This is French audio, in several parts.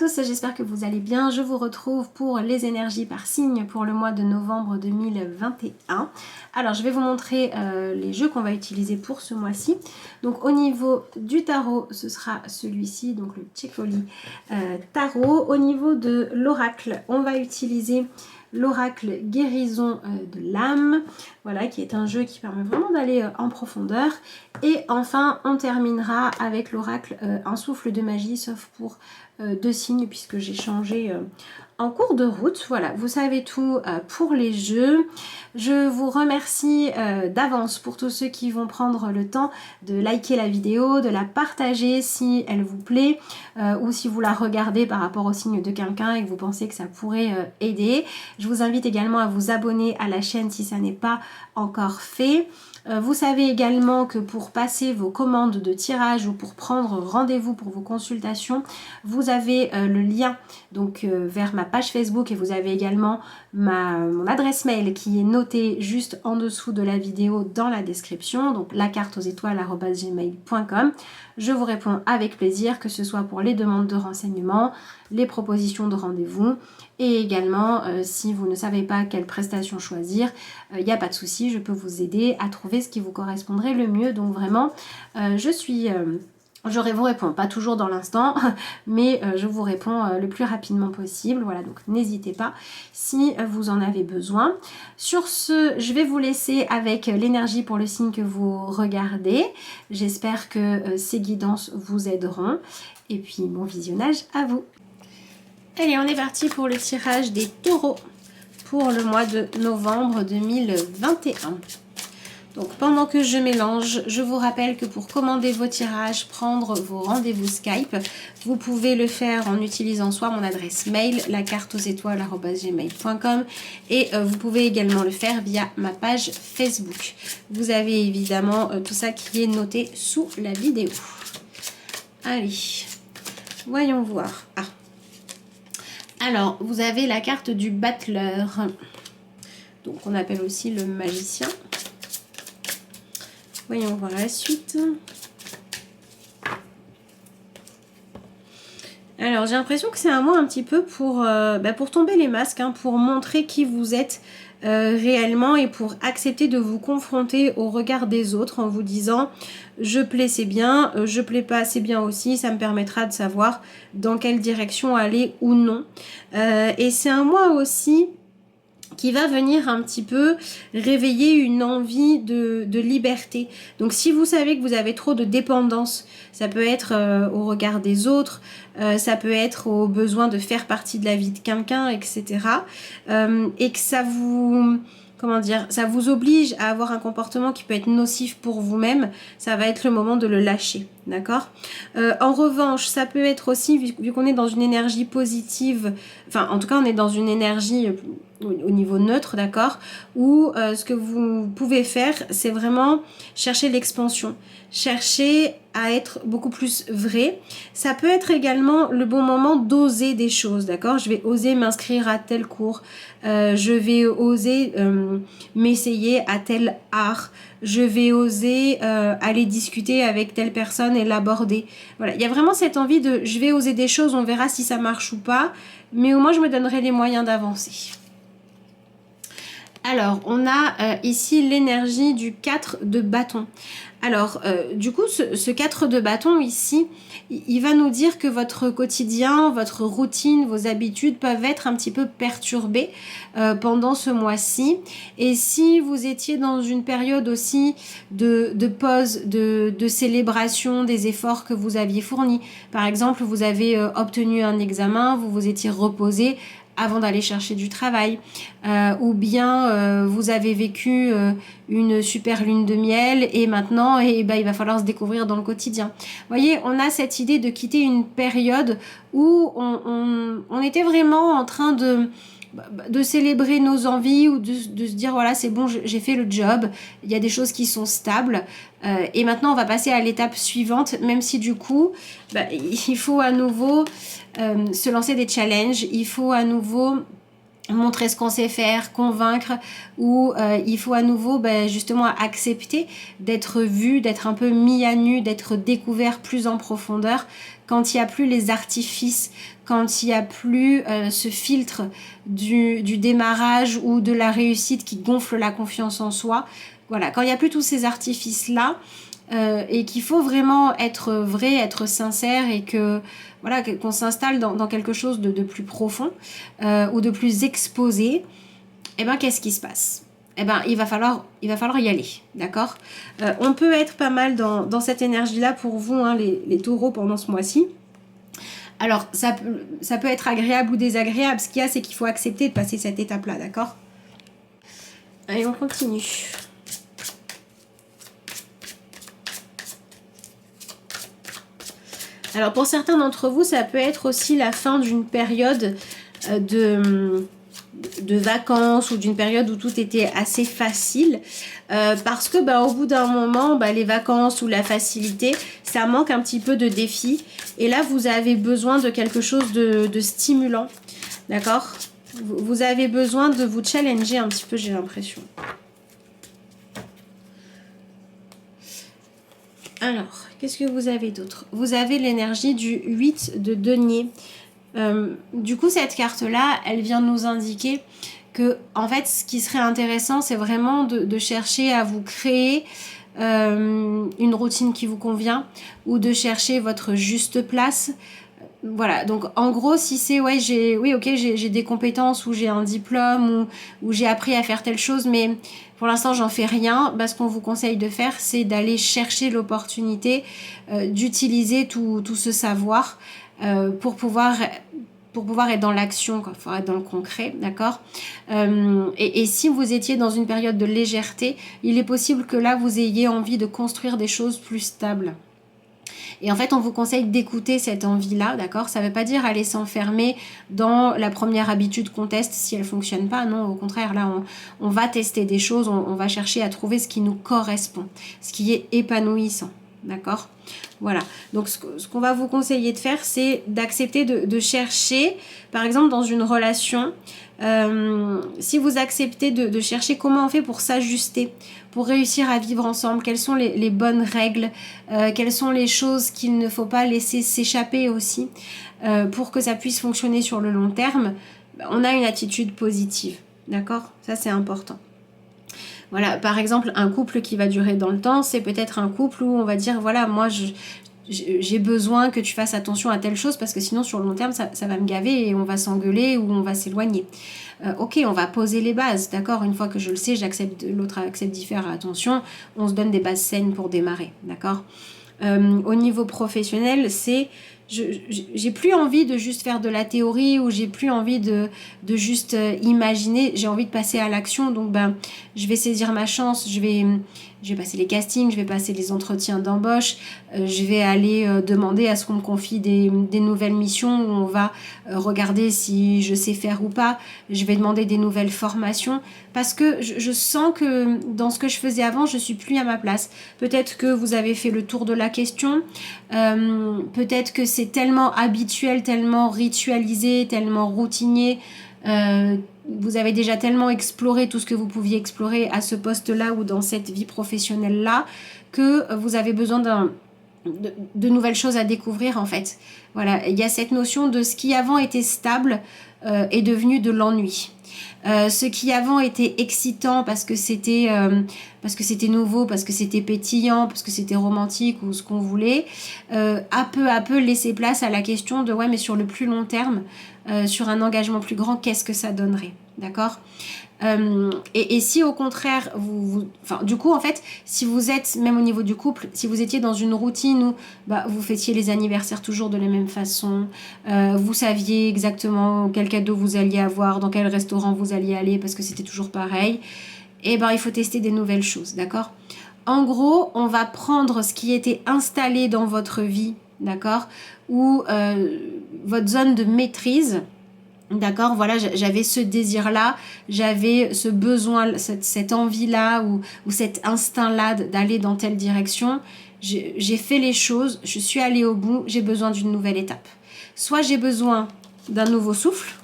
tous, j'espère que vous allez bien. Je vous retrouve pour les énergies par signe pour le mois de novembre 2021. Alors je vais vous montrer les jeux qu'on va utiliser pour ce mois-ci. Donc au niveau du tarot, ce sera celui-ci, donc le Checoli Tarot. Au niveau de l'oracle, on va utiliser l'oracle guérison de l'âme, voilà, qui est un jeu qui permet vraiment d'aller en profondeur. Et enfin, on terminera avec l'oracle un souffle de magie, sauf pour 2 signes, puisque j'ai changé en cours de route. Voilà, vous savez tout pour les jeux. Je vous remercie d'avance pour tous ceux qui vont prendre le temps de liker la vidéo, de la partager si elle vous plaît, ou si vous la regardez par rapport au signe de quelqu'un et que vous pensez que ça pourrait aider. Je vous invite également à vous abonner à la chaîne si ça n'est pas encore fait. Vous savez également que pour passer vos commandes de tirage ou pour prendre rendez-vous pour vos consultations, vous avez le lien donc vers ma page Facebook et vous avez également mon adresse mail qui est notée juste en dessous de la vidéo dans la description, donc lacarteauxétoiles@gmail.com. Je vous réponds avec plaisir, que ce soit pour les demandes de renseignements, les propositions de rendez-vous et également si vous ne savez pas quelle prestation choisir, il n'y a pas de souci, je peux vous aider à trouver ce qui vous correspondrait le mieux. Donc vraiment, je vous réponds, pas toujours dans l'instant, mais je vous réponds le plus rapidement possible. Voilà, donc n'hésitez pas si vous en avez besoin. Sur ce, je vais vous laisser avec l'énergie pour le signe que vous regardez. J'espère que ces guidances vous aideront. Et puis, bon visionnage à vous. Allez, on est parti pour le tirage des taureaux pour le mois de novembre 2021. Donc pendant que je mélange, je vous rappelle que pour commander vos tirages, prendre vos rendez-vous Skype, vous pouvez le faire en utilisant soit mon adresse mail, lacarteauxétoiles@gmail.com, et vous pouvez également le faire via ma page Facebook. Vous avez évidemment tout ça qui est noté sous la vidéo. Allez, voyons voir. Alors, vous avez la carte du battleur, donc on appelle aussi le magicien. Voyons voir la suite. Alors, j'ai l'impression que c'est un mois un petit peu pour tomber les masques, hein, pour montrer qui vous êtes réellement et pour accepter de vous confronter au regard des autres en vous disant je plais, c'est bien, je plais pas, c'est bien aussi, ça me permettra de savoir dans quelle direction aller ou non. Et c'est un mois aussi qui va venir un petit peu réveiller une envie de liberté. Donc si vous savez que vous avez trop de dépendance, ça peut être au regard des autres, ça peut être au besoin de faire partie de la vie de quelqu'un, etc. Et que ça vous... Comment dire, ça vous oblige à avoir un comportement qui peut être nocif pour vous-même, ça va être le moment de le lâcher, d'accord? En revanche, ça peut être aussi, vu qu'on est dans une énergie positive, enfin en tout cas on est dans une énergie au niveau neutre, d'accord, où ce que vous pouvez faire, c'est vraiment chercher l'expansion, chercher à être beaucoup plus vrai. Ça peut être également le bon moment d'oser des choses, d'accord? Je vais oser m'inscrire à tel cours, je vais oser m'essayer à tel art, je vais oser aller discuter avec telle personne et l'aborder. Voilà, il y a vraiment cette envie de je vais oser des choses, on verra si ça marche ou pas, mais au moins je me donnerai les moyens d'avancer. Alors, on a ici l'énergie du 4 de bâton. Alors, du coup, ce 4 de bâton ici, il va nous dire que votre quotidien, votre routine, vos habitudes peuvent être un petit peu perturbées pendant ce mois-ci. Et si vous étiez dans une période aussi de pause, de célébration des efforts que vous aviez fournis, par exemple, vous avez obtenu un examen, vous vous étiez reposé avant d'aller chercher du travail, ou bien vous avez vécu une super lune de miel et maintenant il va falloir se découvrir dans le quotidien. Vous voyez, on a cette idée de quitter une période où on était vraiment en train de célébrer nos envies ou de se dire voilà c'est bon, j'ai fait le job, il y a des choses qui sont stables et maintenant on va passer à l'étape suivante, même si du coup il faut à nouveau se lancer des challenges, il faut à nouveau montrer ce qu'on sait faire, convaincre, ou il faut à nouveau justement accepter d'être vu, d'être un peu mis à nu, d'être découvert plus en profondeur, quand il n'y a plus les artifices, quand il n'y a plus ce filtre du démarrage ou de la réussite qui gonfle la confiance en soi. Voilà, quand il n'y a plus tous ces artifices-là, et qu'il faut vraiment être vrai, être sincère, et que voilà, qu'on s'installe dans quelque chose de plus profond ou de plus exposé, et ben qu'est-ce qui se passe? Eh ben il va falloir y aller, d'accord? On peut être pas mal dans cette énergie-là pour vous, hein, les taureaux, pendant ce mois-ci. Alors ça peut être agréable ou désagréable. Ce qu'il y a, c'est qu'il faut accepter de passer cette étape-là, d'accord? Allez, on continue. Alors pour certains d'entre vous, ça peut être aussi la fin d'une période de vacances, ou d'une période où tout était assez facile, parce que au bout d'un moment, les vacances ou la facilité, ça manque un petit peu de défi, et là vous avez besoin de quelque chose de stimulant, d'accord? Vous avez besoin de vous challenger un petit peu, j'ai l'impression. Alors, qu'est-ce que vous avez d'autre? Vous avez l'énergie du 8 de denier. Du coup, cette carte-là, elle vient nous indiquer que, en fait, ce qui serait intéressant, c'est vraiment de chercher à vous créer une routine qui vous convient, ou de chercher votre juste place. Voilà, donc en gros, si c'est j'ai des compétences, ou j'ai un diplôme, ou j'ai appris à faire telle chose, mais pour l'instant j'en fais rien, ce qu'on vous conseille de faire, c'est d'aller chercher l'opportunité d'utiliser tout ce savoir pour pouvoir être dans l'action, il faut être dans le concret, d'accord? Et si vous étiez dans une période de légèreté, il est possible que là vous ayez envie de construire des choses plus stables. Et en fait, on vous conseille d'écouter cette envie-là, d'accord? Ça ne veut pas dire aller s'enfermer dans la première habitude qu'on teste si elle ne fonctionne pas. Non, au contraire, là, on va tester des choses, on va chercher à trouver ce qui nous correspond, ce qui est épanouissant, d'accord? Voilà, donc ce qu'on va vous conseiller de faire, c'est d'accepter de chercher, par exemple dans une relation, si vous acceptez de chercher comment on fait pour s'ajuster, pour réussir à vivre ensemble, quelles sont les bonnes règles, quelles sont les choses qu'il ne faut pas laisser s'échapper aussi, pour que ça puisse fonctionner sur le long terme, on a une attitude positive, d'accord? Ça, c'est important. Voilà, par exemple, un couple qui va durer dans le temps, c'est peut-être un couple où on va dire, voilà, moi, j'ai besoin que tu fasses attention à telle chose, parce que sinon, sur le long terme, ça va me gaver, et on va s'engueuler, ou on va s'éloigner. Ok, on va poser les bases, d'accord? Une fois que je le sais, l'autre accepte d'y faire attention, on se donne des bases saines pour démarrer, d'accord? Au niveau professionnel, c'est... j'ai plus envie de juste faire de la théorie, ou j'ai plus envie de juste imaginer, j'ai envie de passer à l'action. Donc je vais saisir ma chance, je vais passer les castings, je vais passer les entretiens d'embauche, je vais aller demander à ce qu'on me confie des nouvelles missions, où on va regarder si je sais faire ou pas, je vais demander des nouvelles formations, parce que je sens que dans ce que je faisais avant, je suis plus à ma place. Peut-être que vous avez fait le tour de la question, peut-être que c'est tellement habituel, tellement ritualisé, tellement routinier, vous avez déjà tellement exploré tout ce que vous pouviez explorer à ce poste-là ou dans cette vie professionnelle-là, que vous avez besoin de nouvelles choses à découvrir, en fait. Voilà, il y a cette notion de ce qui avant était stable est devenu de l'ennui. Ce qui avant était excitant parce que c'était nouveau, parce que c'était pétillant, parce que c'était romantique, ou ce qu'on voulait, à peu laisser place à la question de ouais, mais sur le plus long terme, sur un engagement plus grand, qu'est-ce que ça donnerait, d'accord? Et si au contraire du coup, en fait, si vous êtes, même au niveau du couple, si vous étiez dans une routine où vous fêtiez les anniversaires toujours de la même façon, vous saviez exactement quel cadeau vous alliez avoir, dans quel restaurant vous alliez aller, parce que c'était toujours pareil, et il faut tester des nouvelles choses, d'accord? En gros, on va prendre ce qui était installé dans votre vie, d'accord, ou votre zone de maîtrise. D'accord, voilà, j'avais ce désir-là, j'avais ce besoin, cette envie-là, ou cet instinct-là d'aller dans telle direction. J'ai fait les choses, je suis allée au bout, j'ai besoin d'une nouvelle étape. Soit j'ai besoin d'un nouveau souffle,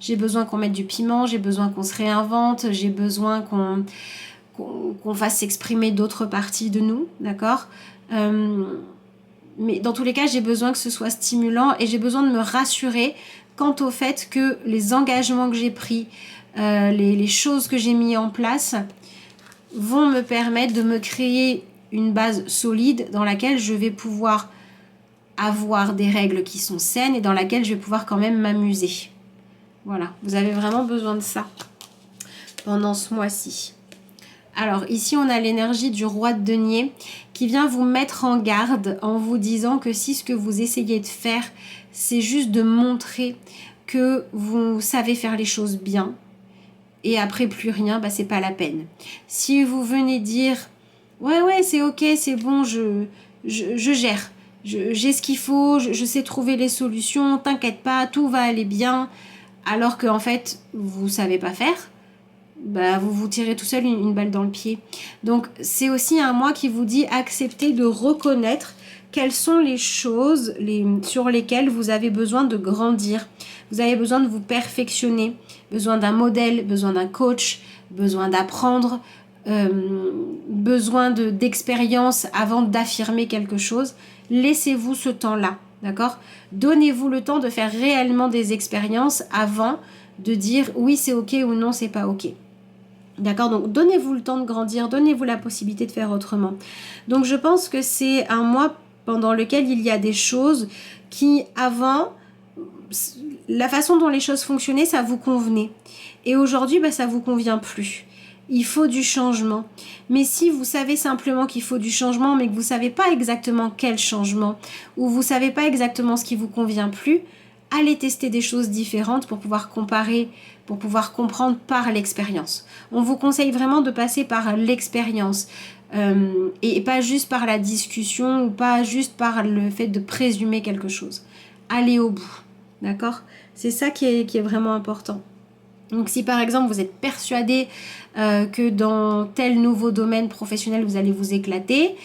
j'ai besoin qu'on mette du piment, j'ai besoin qu'on se réinvente, j'ai besoin qu'on fasse s'exprimer d'autres parties de nous, d'accord? Mais dans tous les cas, j'ai besoin que ce soit stimulant et j'ai besoin de me rassurer quant au fait que les engagements que j'ai pris, les choses que j'ai mis en place vont me permettre de me créer une base solide dans laquelle je vais pouvoir avoir des règles qui sont saines et dans laquelle je vais pouvoir quand même m'amuser. Voilà, vous avez vraiment besoin de ça pendant ce mois-ci. Alors ici, on a l'énergie du roi de denier qui vient vous mettre en garde en vous disant que si ce que vous essayez de faire, c'est juste de montrer que vous savez faire les choses bien et après plus rien, bah, c'est pas la peine. Si vous venez dire « Ouais, c'est ok, c'est bon, je gère. J'ai ce qu'il faut, je sais trouver les solutions, t'inquiète pas, tout va aller bien. » Alors qu'en fait, vous savez pas faire, bah, vous vous tirez tout seul une balle dans le pied. Donc, c'est aussi un mois qui vous dit accepter de reconnaître quelles sont les choses sur lesquelles vous avez besoin de grandir. Vous avez besoin de vous perfectionner, besoin d'un modèle, besoin d'un coach, besoin d'apprendre, besoin d'expérience avant d'affirmer quelque chose. Laissez-vous ce temps-là, d'accord? Donnez-vous le temps de faire réellement des expériences avant de dire oui, c'est ok ou non, c'est pas ok. D'accord, donc donnez-vous le temps de grandir, donnez-vous la possibilité de faire autrement. Donc je pense que c'est un mois pendant lequel il y a des choses qui avant, la façon dont les choses fonctionnaient, ça vous convenait. Et aujourd'hui, bah, ça vous convient plus. Il faut du changement. Mais si vous savez simplement qu'il faut du changement, mais que vous ne savez pas exactement quel changement, ou vous ne savez pas exactement ce qui vous convient plus, allez tester des choses différentes pour pouvoir comparer, pour pouvoir comprendre par l'expérience. On vous conseille vraiment de passer par l'expérience et pas juste par la discussion ou pas juste par le fait de présumer quelque chose. Allez au bout, d'accord? C'est ça qui est vraiment important. Donc si par exemple vous êtes persuadé que dans tel nouveau domaine professionnel vous allez vous éclater,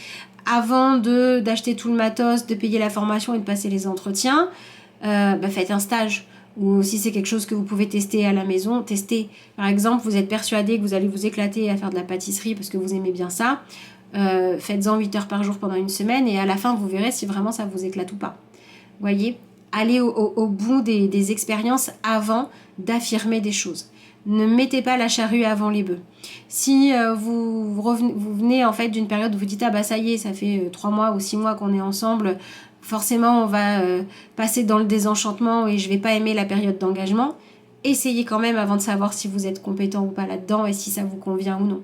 avant d'acheter tout le matos, de payer la formation et de passer les entretiens, faites un stage. Ou si c'est quelque chose que vous pouvez tester à la maison, testez. Par exemple, vous êtes persuadé que vous allez vous éclater à faire de la pâtisserie parce que vous aimez bien ça, faites-en 8 heures par jour pendant une semaine et à la fin vous verrez si vraiment ça vous éclate ou pas. Voyez, allez au bout des expériences avant d'affirmer des choses. Ne mettez pas la charrue avant les bœufs. Si vous venez en fait d'une période où vous dites ah bah ça y est, ça fait 3 mois ou 6 mois qu'on est ensemble, forcément on va passer dans le désenchantement et je vais pas aimer la période d'engagement. Essayez quand même avant de savoir si vous êtes compétent ou pas là-dedans et si ça vous convient ou non.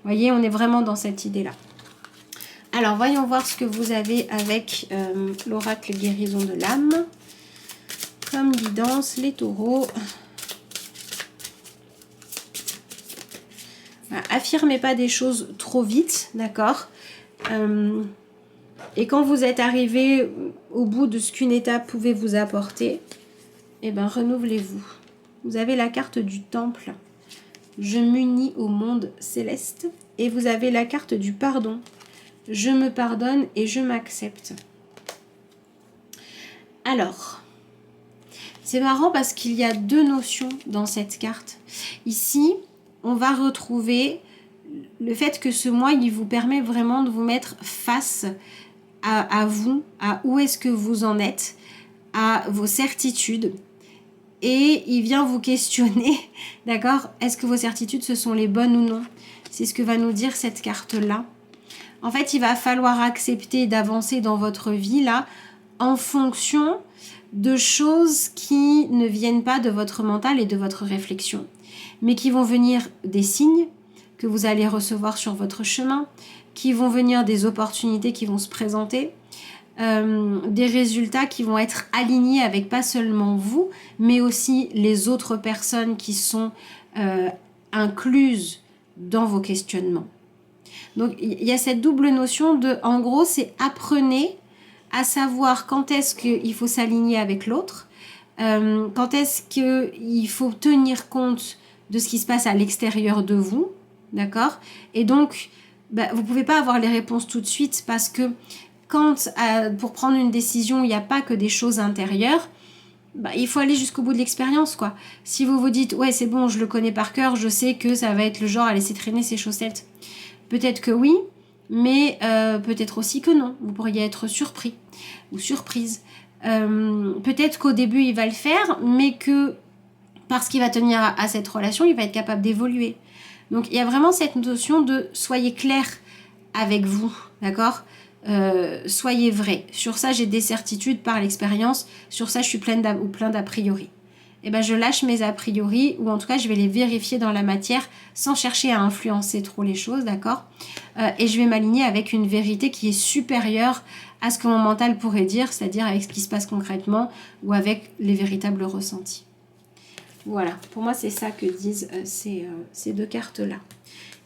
Voyez, on est vraiment dans cette idée-là. Alors voyons voir ce que vous avez avec l'oracle guérison de l'âme. Comme guidance, les taureaux. Voilà, affirmez pas des choses trop vite, d'accord? Et quand vous êtes arrivé au bout de ce qu'une étape pouvait vous apporter, eh ben renouvelez-vous. Vous avez la carte du temple. Je m'unis au monde céleste. Et vous avez la carte du pardon. Je me pardonne et je m'accepte. Alors, c'est marrant parce qu'il y a deux notions dans cette carte. Ici, on va retrouver le fait que ce mois, il vous permet vraiment de vous mettre face à vous, à où est-ce que vous en êtes, à vos certitudes. Et il vient vous questionner, d'accord? Est-ce que vos certitudes, ce sont les bonnes ou non? C'est ce que va nous dire cette carte-là. En fait, il va falloir accepter d'avancer dans votre vie, là, en fonction de choses qui ne viennent pas de votre mental et de votre réflexion, mais qui vont venir des signes que vous allez recevoir sur votre chemin, qui vont venir des opportunités qui vont se présenter, des résultats qui vont être alignés avec pas seulement vous, mais aussi les autres personnes qui sont incluses dans vos questionnements. Donc il y a cette double notion de, en gros, c'est apprenez à savoir quand est-ce qu'il faut s'aligner avec l'autre, quand est-ce qu'il faut tenir compte de ce qui se passe à l'extérieur de vous, d'accord? Et donc, vous ne pouvez pas avoir les réponses tout de suite parce que quand, pour prendre une décision, il n'y a pas que des choses intérieures, bah, il faut aller jusqu'au bout de l'expérience, quoi. Si vous vous dites, ouais, c'est bon, je le connais par cœur, je sais que ça va être le genre à laisser traîner ses chaussettes. Peut-être que oui, mais peut-être aussi que non. Vous pourriez être surpris ou surprise. Peut-être qu'au début, il va le faire, mais que parce qu'il va tenir à cette relation, il va être capable d'évoluer. Donc, il y a vraiment cette notion de soyez clair avec vous, d'accord ? Soyez vrai. Sur ça, j'ai des certitudes par l'expérience. Sur ça, je suis plein d'a priori. Et ben, je lâche mes a priori, ou en tout cas, je vais les vérifier dans la matière sans chercher à influencer trop les choses, d'accord ? Et je vais m'aligner avec une vérité qui est supérieure à ce que mon mental pourrait dire, c'est-à-dire avec ce qui se passe concrètement ou avec les véritables ressentis. Voilà, pour moi, c'est ça que disent ces deux cartes-là.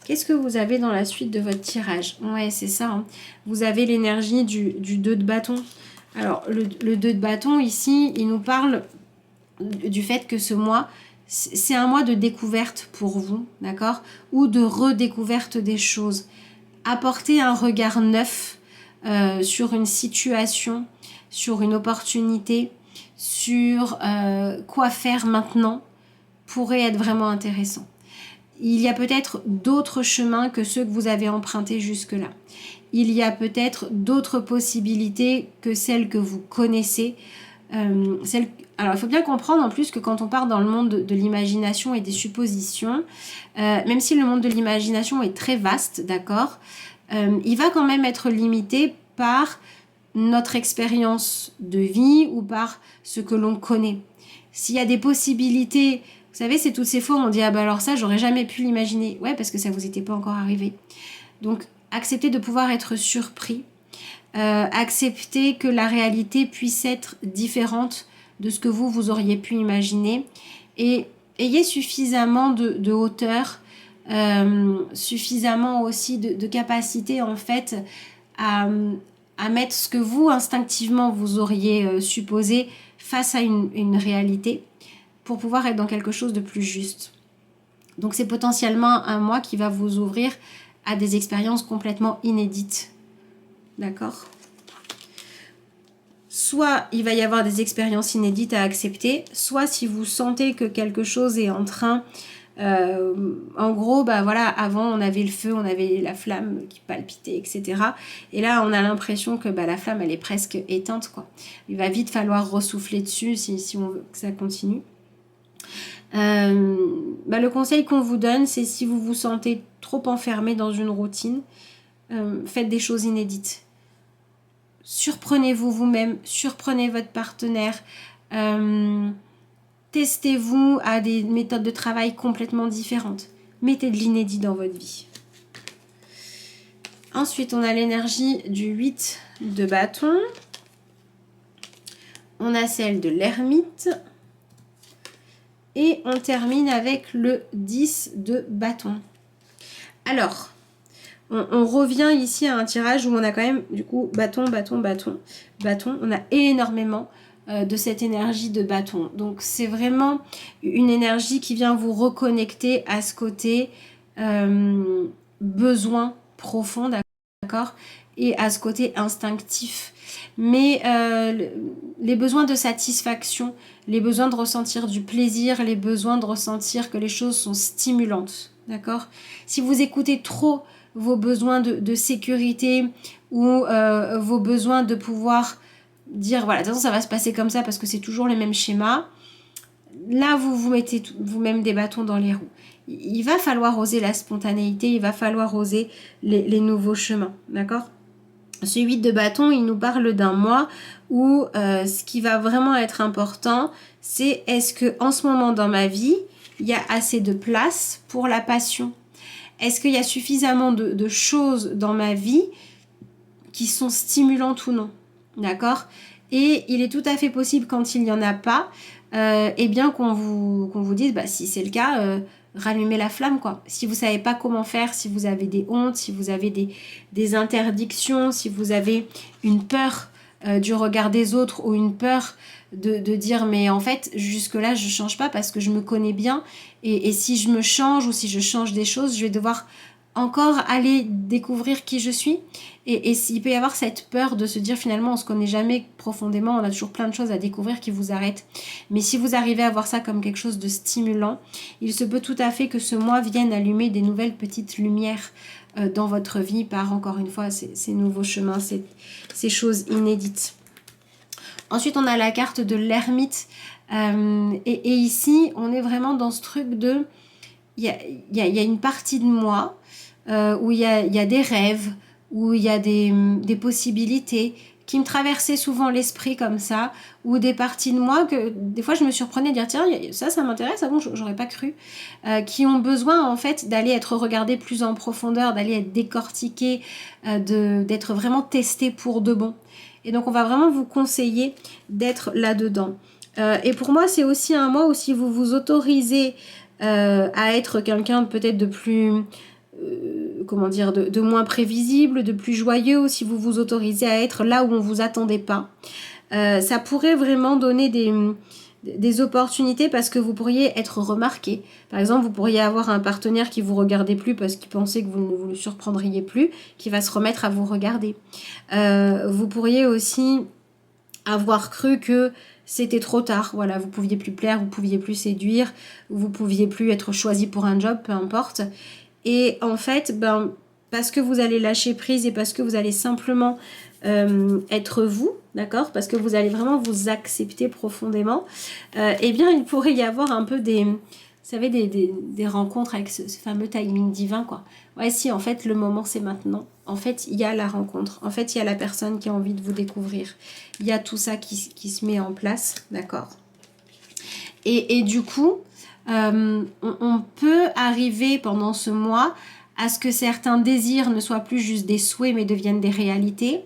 Qu'est-ce que vous avez dans la suite de votre tirage? Ouais, c'est ça. Hein. Vous avez l'énergie du 2 de bâton. Alors, le 2 de bâton, ici, il nous parle du fait que ce mois, c'est un mois de découverte pour vous, d'accord? Ou de redécouverte des choses. Apporter un regard neuf sur une situation, sur une opportunité, sur quoi faire maintenant pourrait être vraiment intéressant. Il y a peut-être d'autres chemins que ceux que vous avez empruntés jusque-là. Il y a peut-être d'autres possibilités que celles que vous connaissez. Alors, il faut bien comprendre en plus que quand on part dans le monde de l'imagination et des suppositions, même si le monde de l'imagination est très vaste, d'accord, il va quand même être limité par notre expérience de vie ou par ce que l'on connaît. S'il y a des possibilités... Vous savez, c'est toutes ces fois où on dit « Ah bah alors ça, j'aurais jamais pu l'imaginer. » Ouais, parce que ça vous était pas encore arrivé. Donc, acceptez de pouvoir être surpris. Acceptez que la réalité puisse être différente de ce que vous auriez pu imaginer. Et ayez suffisamment de hauteur, suffisamment aussi de capacité, en fait, à mettre ce que vous, instinctivement, vous auriez supposé face à une réalité, pour pouvoir être dans quelque chose de plus juste. Donc c'est potentiellement un mois qui va vous ouvrir à des expériences complètement inédites. D'accord ? Soit il va y avoir des expériences inédites à accepter, soit si vous sentez que quelque chose est en train... en gros, bah voilà, avant on avait le feu, on avait la flamme qui palpitait, etc. Et là on a l'impression que bah, la flamme elle est presque éteinte, quoi. Il va vite falloir ressouffler dessus si on veut que ça continue. Le conseil qu'on vous donne, c'est si vous vous sentez trop enfermé dans une routine, faites des choses inédites. Surprenez-vous vous-même, surprenez votre partenaire, testez-vous à des méthodes de travail complètement différentes. Mettez de l'inédit dans votre vie. Ensuite, on a l'énergie du 8 de bâton. On a celle de l'ermite. Et on termine avec le 10 de bâton. Alors, on revient ici à un tirage où on a quand même, du coup, bâton, bâton, bâton, bâton. On a énormément de cette énergie de bâton. Donc, c'est vraiment une énergie qui vient vous reconnecter à ce côté besoin profond, d'accord ? Et à ce côté instinctif. Mais les besoins de satisfaction, les besoins de ressentir du plaisir, les besoins de ressentir que les choses sont stimulantes, d'accord ? Si vous écoutez trop vos besoins de sécurité ou vos besoins de pouvoir dire, voilà, de toute façon, ça va se passer comme ça parce que c'est toujours les mêmes schémas, là, vous mettez vous-même des bâtons dans les roues. Il va falloir oser la spontanéité, il va falloir oser les nouveaux chemins, d'accord ? Ce 8 de bâton, il nous parle d'un mois où ce qui va vraiment être important, c'est est-ce que en ce moment dans ma vie, il y a assez de place pour la passion ? Est-ce qu'il y a suffisamment de choses dans ma vie qui sont stimulantes ou non ? D'accord ? Et il est tout à fait possible quand il n'y en a pas, eh bien qu'on vous dise, bah, si c'est le cas... rallumer la flamme, quoi. Si vous savez pas comment faire, si vous avez des hontes, si vous avez des interdictions, si vous avez une peur du regard des autres ou une peur de dire mais en fait jusque là je change pas parce que je me connais bien et si je me change ou si je change des choses, je vais devoir encore aller découvrir qui je suis. Et s'il peut y avoir cette peur de se dire finalement on se connaît jamais profondément, on a toujours plein de choses à découvrir qui vous arrêtent. Mais si vous arrivez à voir ça comme quelque chose de stimulant, il se peut tout à fait que ce mois vienne allumer des nouvelles petites lumières dans votre vie par encore une fois ces nouveaux chemins, ces choses inédites. Ensuite on a la carte de l'ermite et ici on est vraiment dans ce truc de il y a une partie de moi où il y a des rêves, où il y a des possibilités qui me traversaient souvent l'esprit comme ça, ou des parties de moi que des fois je me surprenais de dire tiens ça m'intéresse, avant j'aurais pas cru, qui ont besoin en fait d'aller être regardées plus en profondeur, d'aller être décortiquées, d'être vraiment testées pour de bon. Et donc on va vraiment vous conseiller d'être là-dedans. Et pour moi c'est aussi un mois où si vous vous autorisez à être quelqu'un peut-être de plus comment dire, de moins prévisible, de plus joyeux, si vous vous autorisez à être là où on vous attendait pas. Ça pourrait vraiment donner des opportunités parce que vous pourriez être remarqué. Par exemple, vous pourriez avoir un partenaire qui vous regardait plus parce qu'il pensait que vous ne vous le surprendriez plus, qui va se remettre à vous regarder. Vous pourriez aussi avoir cru que c'était trop tard, voilà, vous pouviez plus plaire, vous pouviez plus séduire, vous pouviez plus être choisi pour un job, peu importe. Et en fait, parce que vous allez lâcher prise et parce que vous allez simplement être vous, d'accord, parce que vous allez vraiment vous accepter profondément, eh bien, il pourrait y avoir un peu vous savez, des rencontres avec ce fameux timing divin, quoi. Ouais, si, en fait, le moment, c'est maintenant. En fait, il y a la rencontre. En fait, il y a la personne qui a envie de vous découvrir. Il y a tout ça qui se met en place, d'accord. Et du coup, on peut arriver pendant ce mois à ce que certains désirs ne soient plus juste des souhaits mais deviennent des réalités.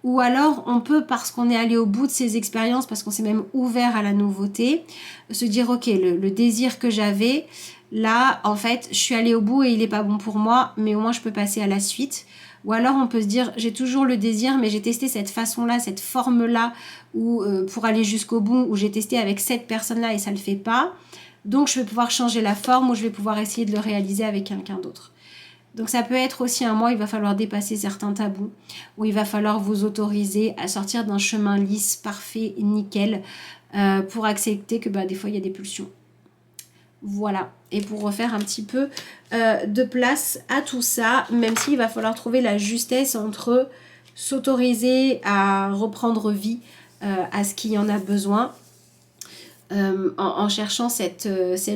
Ou alors on peut, parce qu'on est allé au bout de ces expériences, parce qu'on s'est même ouvert à la nouveauté, se dire ok, le désir que j'avais, là en fait je suis allé au bout et il n'est pas bon pour moi, mais au moins je peux passer à la suite. Ou alors on peut se dire j'ai toujours le désir mais j'ai testé cette façon-là, cette forme-là ou pour aller jusqu'au bout, où j'ai testé avec cette personne-là et ça ne le fait pas. Donc je vais pouvoir changer la forme ou je vais pouvoir essayer de le réaliser avec quelqu'un d'autre. Donc ça peut être aussi un mois où il va falloir dépasser certains tabous, où il va falloir vous autoriser à sortir d'un chemin lisse, parfait, nickel, pour accepter que des fois il y a des pulsions. Voilà, et pour refaire un petit peu de place à tout ça, même s'il va falloir trouver la justesse entre s'autoriser à reprendre vie à ce qu'il y en a besoin, en cherchant cette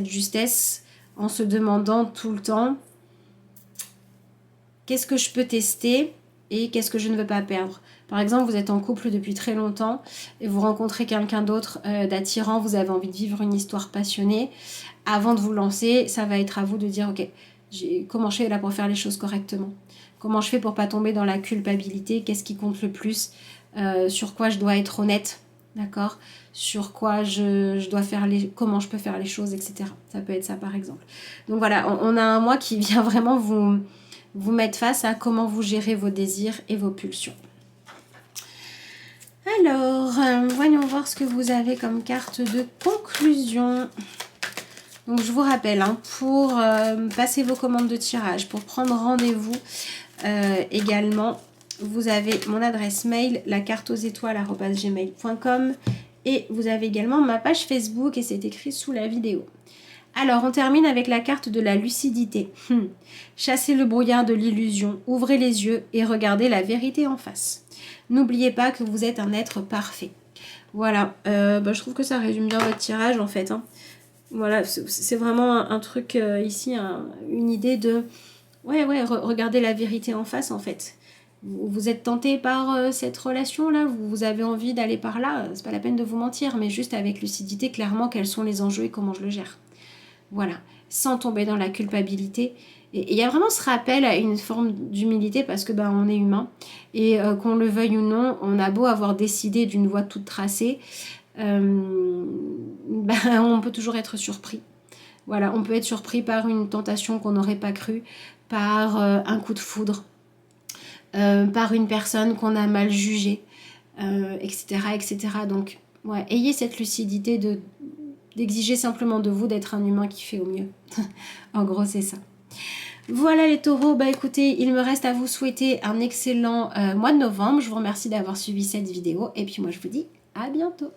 justesse, en se demandant tout le temps qu'est-ce que je peux tester et qu'est-ce que je ne veux pas perdre. Par exemple, vous êtes en couple depuis très longtemps et vous rencontrez quelqu'un d'autre d'attirant, vous avez envie de vivre une histoire passionnée. Avant de vous lancer, ça va être à vous de dire ok, comment je fais là pour faire les choses correctement? Comment je fais pour pas tomber dans la culpabilité? Qu'est-ce qui compte le plus? Sur quoi je dois être honnête? D'accord? Sur quoi je dois faire comment je peux faire les choses, etc. Ça peut être ça par exemple. Donc voilà, on a un mois qui vient vraiment vous mettre face à comment vous gérez vos désirs et vos pulsions. Alors, voyons voir ce que vous avez comme carte de conclusion. Donc je vous rappelle, pour passer vos commandes de tirage, pour prendre rendez-vous également, vous avez mon adresse mail, lacarteauxétoiles@gmail.com, et vous avez également ma page Facebook et c'est écrit sous la vidéo. Alors, on termine avec la carte de la lucidité. Chassez le brouillard de l'illusion, ouvrez les yeux et regardez la vérité en face. N'oubliez pas que vous êtes un être parfait. Voilà, je trouve que ça résume bien votre tirage en fait. Voilà, c'est vraiment un truc ici, une idée de... regardez la vérité en face en fait. Vous êtes tenté par cette relation-là, vous avez envie d'aller par là, c'est pas la peine de vous mentir, mais juste avec lucidité, clairement, quels sont les enjeux et comment je le gère. Voilà, sans tomber dans la culpabilité. Et il y a vraiment ce rappel à une forme d'humilité parce que on est humain et qu'on le veuille ou non, on a beau avoir décidé d'une voie toute tracée, on peut toujours être surpris. Voilà, on peut être surpris par une tentation qu'on n'aurait pas cru, par un coup de foudre, par une personne qu'on a mal jugée, etc., etc. Donc, ayez cette lucidité d'exiger simplement de vous d'être un humain qui fait au mieux. En gros, c'est ça. Voilà les taureaux, bah écoutez, il me reste à vous souhaiter un excellent mois de novembre. Je vous remercie d'avoir suivi cette vidéo et puis moi je vous dis à bientôt.